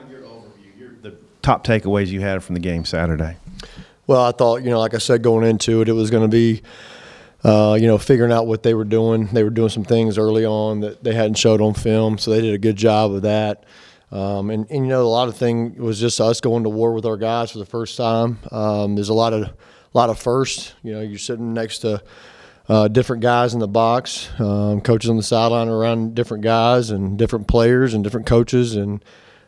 Kind of your overview, the top takeaways you had from the game Saturday. Well, I thought, like I said, going into it, it was going to be, figuring out what they were doing. They were doing some things early on that they hadn't showed on film, so they did a good job of that. And a lot of things was just us going to war with our guys for the first time. There's a lot of firsts. You're sitting next to different guys in the box, coaches on the sideline around different guys and different players and different coaches, and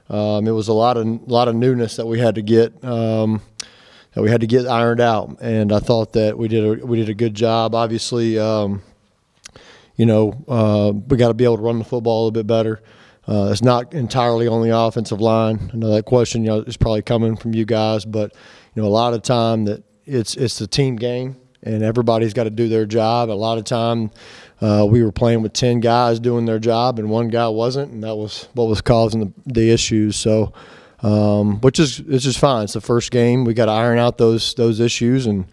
it was a lot of newness that we had to get. Ironed out, and I thought that we did a good job. Obviously, we got to be able to run the football a little bit better. It's not entirely on the offensive line. I know that question is probably coming from you guys, but a lot of time that it's the team game, and everybody's got to do their job. A lot of time we were playing with 10 guys doing their job, and one guy wasn't, and that was what was causing the issues. So. Which is fine. It's the first game. We got to iron out those issues, and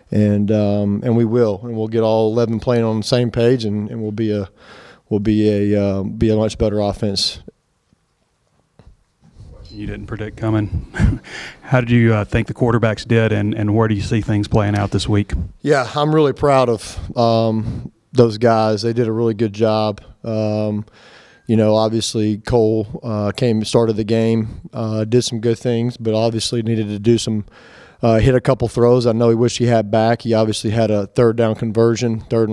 we will, and we'll get all 11 playing on the same page, and we'll be a much better offense. You didn't predict coming. How did you think the quarterbacks did, and where do you see things playing out this week? Yeah, I'm really proud of those guys. They did a really good job. Obviously Cole started the game, did some good things, but obviously needed to do some hit a couple throws. I know he wished he had back. He obviously had a third and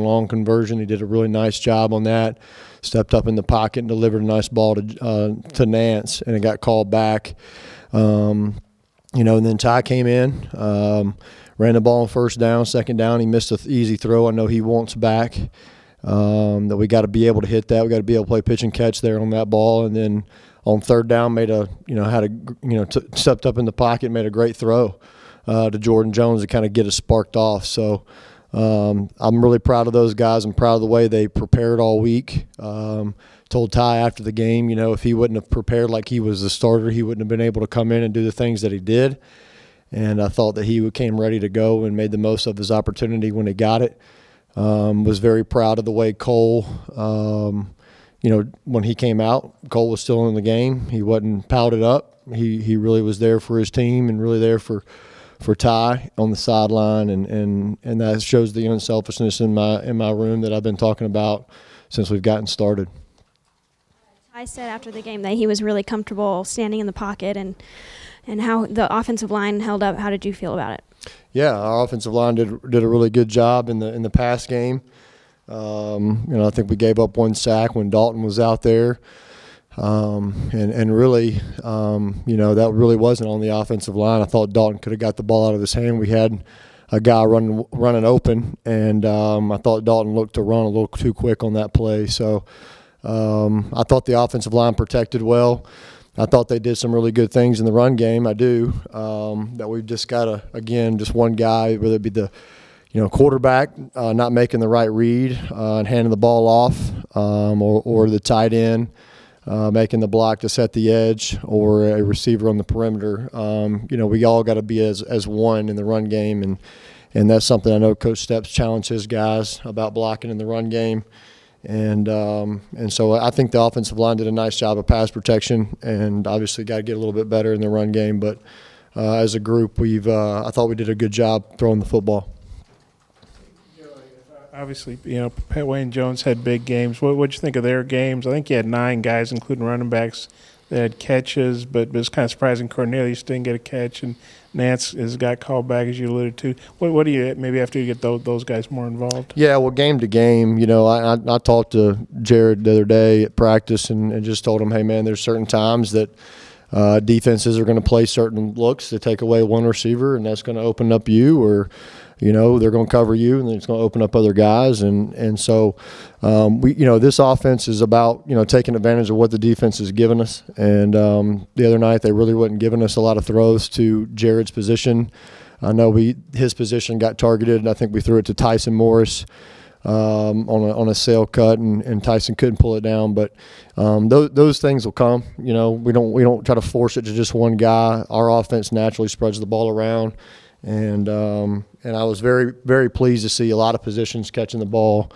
long conversion. He did a really nice job on that. Stepped up in the pocket and delivered a nice ball to Nance, and it got called back. And then Ty came in, ran the ball on first down, second down. He missed an easy throw. I know he wants back. That we got to be able to hit that. We got to be able to play pitch and catch there on that ball, and then on third down stepped up in the pocket, made a great throw to Jordan Jones to kind of get us sparked off. So I'm really proud of those guys. I'm proud of the way they prepared all week. Told Ty after the game, if he wouldn't have prepared like he was the starter, he wouldn't have been able to come in and do the things that he did. And I thought that he came ready to go and made the most of his opportunity when he got it. Was very proud of the way Cole, when he came out, Cole was still in the game. He wasn't pouted up. He really was there for his team and really there for Ty on the sideline, and that shows the unselfishness in my room that I've been talking about since we've gotten started. Ty said after the game that he was really comfortable standing in the pocket, and how the offensive line held up. How did you feel about it? Yeah, our offensive line did a really good job in the pass game. I think we gave up one sack when Dalton was out there, and really, that really wasn't on the offensive line. I thought Dalton could have got the ball out of his hand. We had a guy running open, and I thought Dalton looked to run a little too quick on that play. So I thought the offensive line protected well. I thought they did some really good things in the run game. I do. That we've just got just one guy, whether it be the quarterback not making the right read and handing the ball off, or the tight end making the block to set the edge, or a receiver on the perimeter. We all got to be as one in the run game, and that's something I know Coach Steps challenged his guys about blocking in the run game. And so I think the offensive line did a nice job of pass protection, and obviously got to get a little bit better in the run game. But as a group, I thought we did a good job throwing the football. Obviously, Pat Wayne Jones had big games. What'd you think of their games? I think you had 9 guys, including running backs, that had catches, but it was kind of surprising Cornelius didn't get a catch, and Nance has got called back, as you alluded to. What do you maybe after you get those guys more involved? Yeah, well, game to game, I talked to Jared the other day at practice and just told him, hey, man, there's certain times that defenses are going to play certain looks to take away one receiver, and that's going to open up you, or they're going to cover you, and then it's going to open up other guys. And so, this offense is about, taking advantage of what the defense has given us. And the other night, they really wasn't giving us a lot of throws to Jared's position. I know his position got targeted, and I think we threw it to Tyson Morris on a sail cut, and Tyson couldn't pull it down. But those things will come. We don't try to force it to just one guy. Our offense naturally spreads the ball around. And I was very, very pleased to see a lot of positions catching the ball,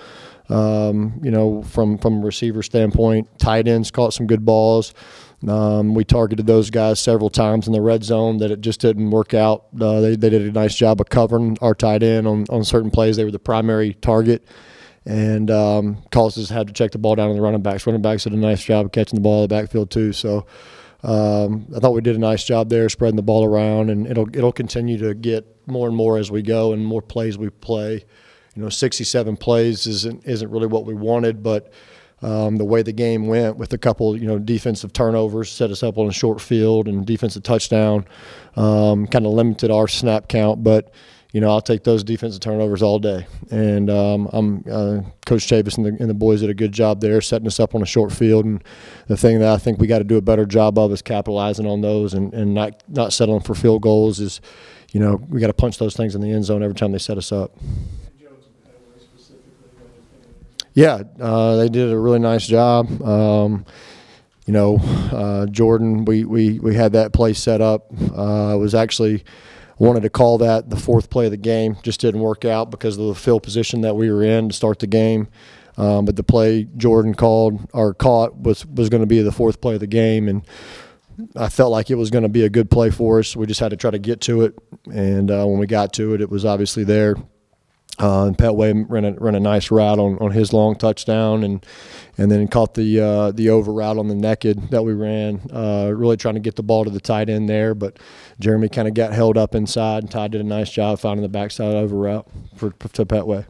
from a receiver standpoint. Tight ends caught some good balls. We targeted those guys several times in the red zone that it just didn't work out. They did a nice job of covering our tight end on certain plays. They were the primary target, and caused us to have to check the ball down to the running backs. Running backs did a nice job of catching the ball in the backfield too. So I thought we did a nice job there spreading the ball around, and it'll continue to get more and more as we go and more plays we play. 67 plays isn't really what we wanted, but the way the game went with a couple, defensive turnovers set us up on a short field, and defensive touchdown kind of limited our snap count. But I'll take those defensive turnovers all day. And Coach Chavis and the boys did a good job there, setting us up on a short field. And the thing that I think we got to do a better job of is capitalizing on those and not settling for field goals. Is we got to punch those things in the end zone every time they set us up. Yeah, they did a really nice job. Jordan, we had that play set up. Was actually wanted to call that the fourth play of the game. Just didn't work out because of the field position that we were in to start the game. But the play Jordan called or caught was going to be the fourth play of the game, and I felt like it was going to be a good play for us. We just had to try to get to it, and when we got to it, it was obviously there. And Petway ran a nice route on his long touchdown, and then caught the over route on the naked that we ran, really trying to get the ball to the tight end there. But Jeremy kind of got held up inside, and Ty did a nice job finding the backside over route to Petway.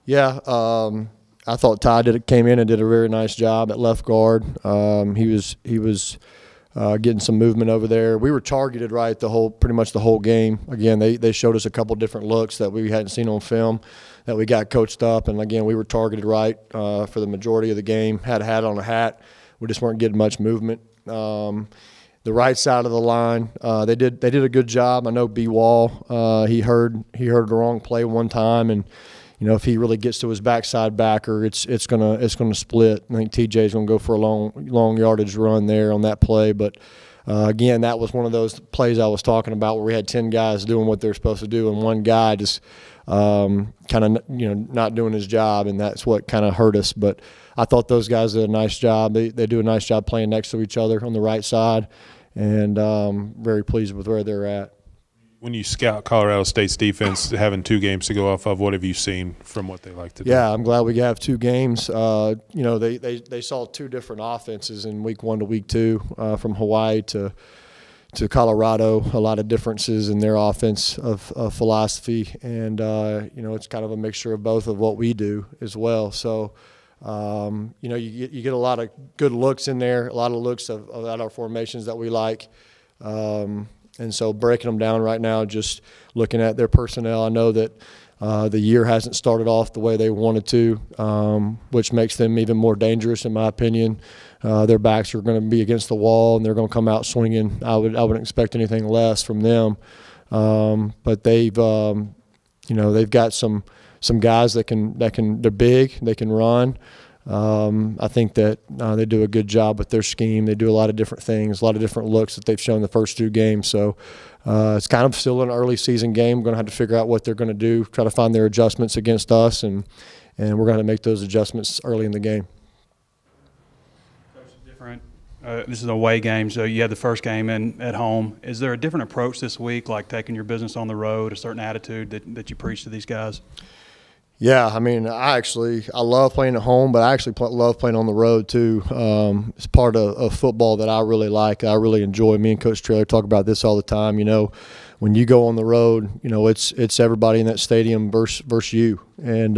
Yeah, I thought Ty came in and did a very nice job at left guard. He was getting some movement over there. We were targeted right pretty much the whole game. Again, they showed us a couple different looks that we hadn't seen on film that we got coached up, and again we were targeted right for the majority of the game. Had a hat on a hat. We just weren't getting much movement. The right side of the line, they did a good job. I know B Wall, he heard the wrong play one time, and if he really gets to his backside backer, it's gonna split. I think TJ's gonna go for a long yardage run there on that play. But again, that was one of those plays I was talking about where we had 10 guys doing what they're supposed to do, and one guy just kind of not doing his job, and that's what kind of hurt us. But I thought those guys did a nice job. They do a nice job playing next to each other on the right side, and very pleased with where they're at. When you scout Colorado State's defense, having 2 games to go off of, what have you seen from what they like to do? Yeah, I'm glad we have 2 games. They saw 2 different offenses in week 1 to week 2, from Hawaii to Colorado. A lot of differences in their offense of philosophy, and it's kind of a mixture of both of what we do as well. So you get a lot of good looks in there, a lot of looks of our formations that we like. And so breaking them down right now, just looking at their personnel, I know that the year hasn't started off the way they wanted to, which makes them even more dangerous in my opinion. Their backs are going to be against the wall, and they're going to come out swinging. I wouldn't expect anything less from them. But they've got some guys they're big, they can run. I think that they do a good job with their scheme. They do a lot of different things, a lot of different looks that they've shown the first 2 games. So it's kind of still an early season game. We're going to have to figure out what they're going to do, try to find their adjustments against us, and we're going to make those adjustments early in the game. Different. This is an away game, so you had the first game at home. Is there a different approach this week, like taking your business on the road, a certain attitude that you preach to these guys? Yeah, I mean, I love playing at home, but I actually love playing on the road too. It's part of football that I really like. I really enjoy. Me and Coach Traylor talk about this all the time. When you go on the road, it's everybody in that stadium versus you, and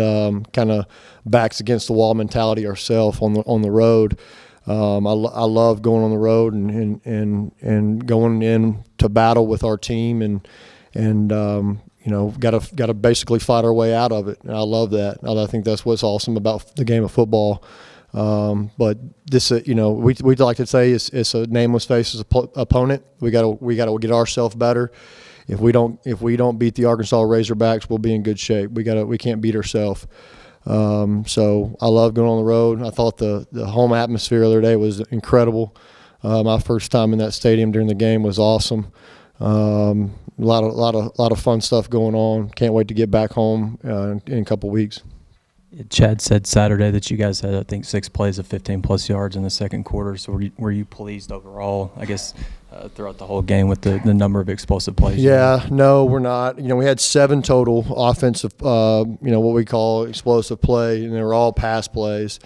kind of backs against the wall mentality ourselves on the road. I love going on the road and going in to battle with our team and got to basically fight our way out of it. And I love that. I think that's what's awesome about the game of football. But this, we'd like to say it's a nameless, faceless opponent. We got to get ourselves better. If we don't beat the Arkansas Razorbacks, we'll be in good shape. We can't beat ourselves. So I love going on the road. I thought the home atmosphere the other day was incredible. My first time in that stadium during the game was awesome. A lot of fun stuff going on. Can't wait to get back home in a couple weeks. Chad said Saturday that you guys had, I think, 6 plays of 15-plus yards in the second quarter. So were you pleased overall, I guess, throughout the whole game with the number of explosive plays? Yeah, no, we're not. We had 7 total offensive, what we call explosive play, and they were all pass plays.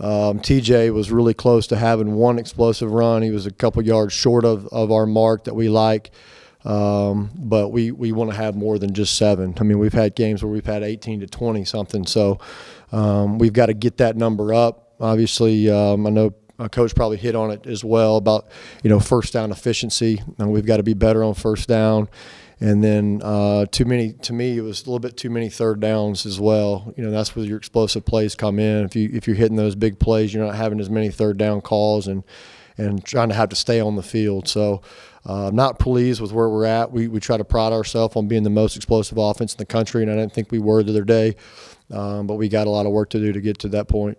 TJ was really close to having 1 explosive run. He was a couple yards short of our mark that we like. But we want to have more than just 7. I mean, we've had games where we've had 18 to 20 something. So we've got to get that number up. Obviously, I know Coach probably hit on it as well about, first down efficiency. And we've got to be better on first down. And then to me, it was a little bit too many third downs as well. That's where your explosive plays come in. If you're hitting those big plays, you're not having as many third down calls and trying to have to stay on the field. So not pleased with where we're at. We try to pride ourselves on being the most explosive offense in the country, and I didn't think we were the other day. But we got a lot of work to do to get to that point.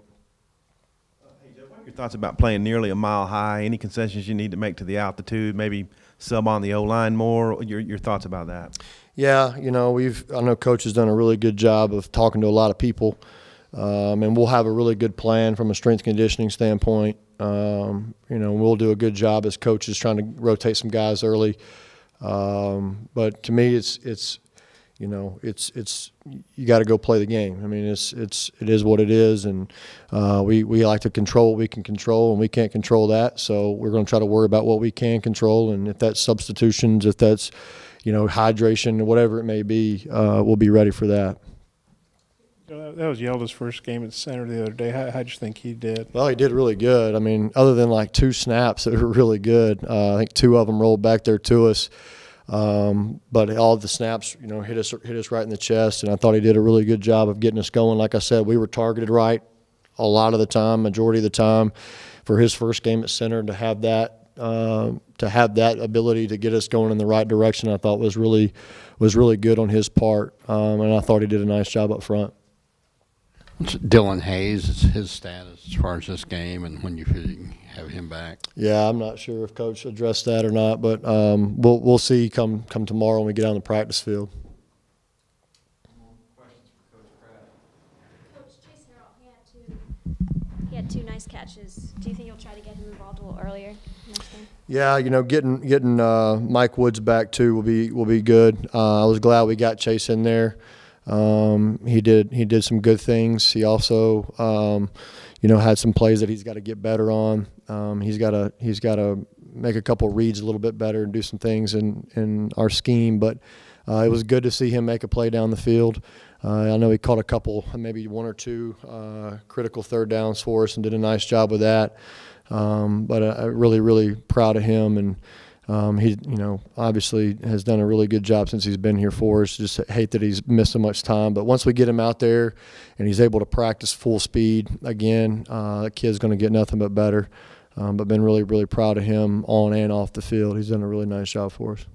Hey, Joe, what are your thoughts about playing nearly a mile high? Any concessions you need to make to the altitude? Maybe sub on the O-line more? Your thoughts about that? Yeah, I know Coach has done a really good job of talking to a lot of people, and we'll have a really good plan from a strength conditioning standpoint. We'll do a good job as coaches trying to rotate some guys early. But to me, it's you got to go play the game. I mean, it is what it is, and we like to control what we can control, and we can't control that. So we're going to try to worry about what we can control, and if that's substitutions, if that's hydration, whatever it may be, we'll be ready for that. That was Yelda's first game at center the other day. How'd you think he did? Well, he did really good. I mean, other than like 2 snaps that were really good. I think 2 of them rolled back there to us. But all of the snaps, hit us right in the chest, and I thought he did a really good job of getting us going. Like I said, we were targeted right a lot of the time, majority of the time, for his first game at center. To have that ability to get us going in the right direction, I thought was really good on his part, and I thought he did a nice job up front. Dylan Hayes, his status as far as this game, and when you have him back? Yeah, I'm not sure if Coach addressed that or not, but we'll see come tomorrow when we get on the practice field. Questions for Coach Craddock? Coach Chase Harrell, he had 2 nice catches. Do you think you'll try to get him involved a little earlier next game? Yeah, getting Mike Woods back too will be good. I was glad we got Chase in there. He did some good things. He also, had some plays that he's got to get better on. He's got to make a couple reads a little bit better and do some things in our scheme. But it was good to see him make a play down the field. I know he caught a couple, maybe 1 or 2 critical third downs for us and did a nice job with that. But I'm really proud of him, and he, obviously has done a really good job since he's been here for us. Just hate that he's missed so much time. But once we get him out there and he's able to practice full speed again, that kid's going to get nothing but better. But been really proud of him on and off the field. He's done a really nice job for us.